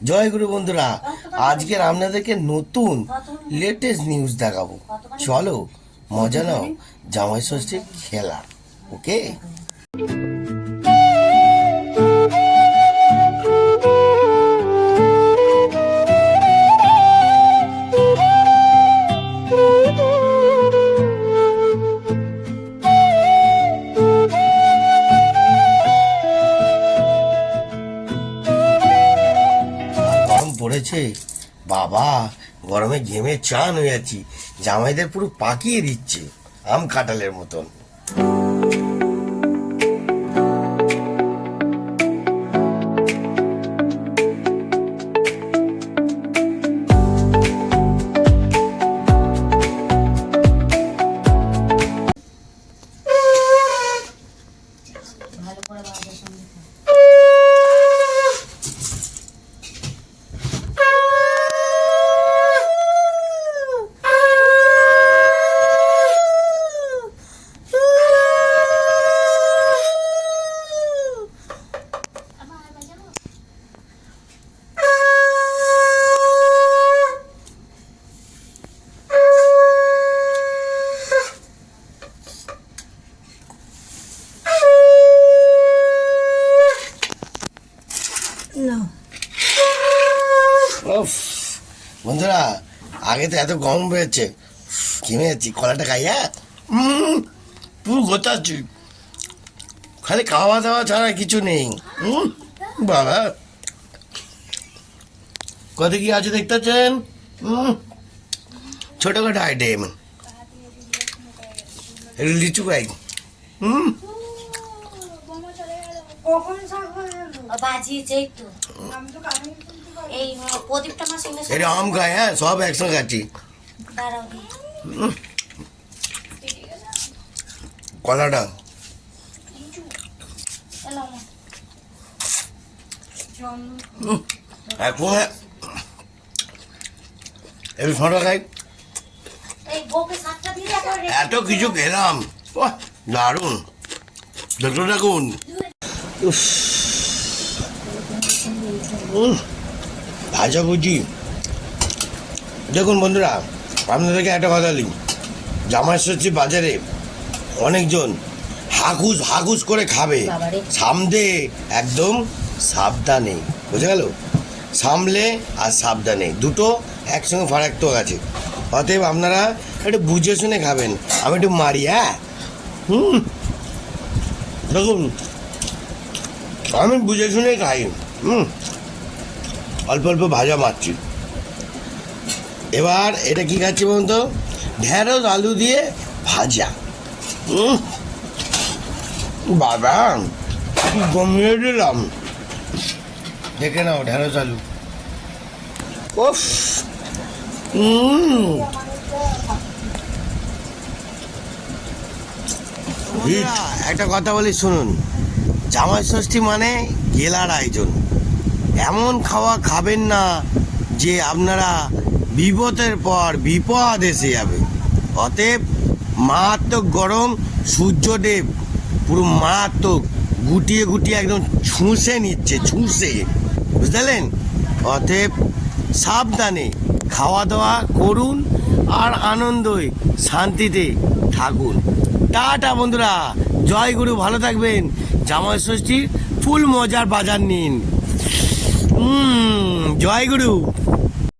জয় গুরু বন্ধুরা, আজকের আপনাদেরকে নতুন লেটেস্ট নিউজ দেখাবো। চলো মজা নাও জামাই ষষ্ঠীর খেলা। ওকে, গরম পড়েছে বাবা, গরমে ঘেমে চান হয়ে যাচ্ছি। জামাইদের পুরো পাকিয়ে দিচ্ছে আম কাঁঠালের মতন। ভালো করে বাজার সঙ্গে উফ, বন্ধুরা আগে তো এত গরম বেড়েছে, ঘেমে যাচ্ছি। কলাটা খাই, হ্যাঁ পুরো গোটাচ্ছি, খালি খাওয়া দাওয়া ছাড়া কিছু নেই। বাবা কত কি আছে দেখতে পাচ্ছেন? ছোটখাটো আইটেম, লিচু খাই। বাজিয়েছে একটু এই প্রদীপটা আমার সঙ্গে এটা আম খাই, হ্যাঁ সব একসঙ্গে খাচ্ছি। দাঁড়াও দি কলাটা এলো এখন একটু ছোটো খাই। এই বউকে সাতটা দিয়ে তারপর এত কিছু খেলাম, বাহ, দারুণ। দেখুন দেখুন, ভাজা ভুজি। দেখুন বন্ধুরা, আপনাদেরকে একটা কথা বলি, জামাই ষষ্ঠী বাজারে অনেকজন হাগুস হাগুস করে খাবে। সামলে একদম সাবধানে, বুঝে গেল? সামলে আর সাবধানে দুটো একসঙ্গে ফারাক তো আছে। অতএব আপনারা একটু বুঝে শুনে খাবেন। আমি একটু মারি, হ্যাঁ দেখুন আমি বুঝে শুনে খাই। অল্প অল্প ভাজা মারছি। এবার এটা কি খাচ্ছি বলুন তো? ঢেঁড়স আলু দিয়ে ভাজা। বাবা কি জমিয়ে দিলাম, দেখে নাও ঢেঁড়স আলু। উফ, একটা কথা বলি শুনুন, জামাই ষষ্ঠী মানে গেলার আয়োজন। এমন খাওয়া খাবেন না যে আপনারা বিপদের পর বিপদ এসে যাবে। অতএব মারাত্মক গরম, সূর্যদেব পুরো মারাত্মক গুটিয়ে গুটিয়ে একদম ছুঁষে নিচ্ছে, ছুঁষে, বুঝলেন? অতএব সাবধানে খাওয়া দাওয়া করুন আর আনন্দে শান্তিতে থাকুন। টাটা বন্ধুরা, জয় গুরু, ভালো থাকবেন। জামাই ষষ্ঠীর ফুল মজার বাজার নিন। জয় গুরু।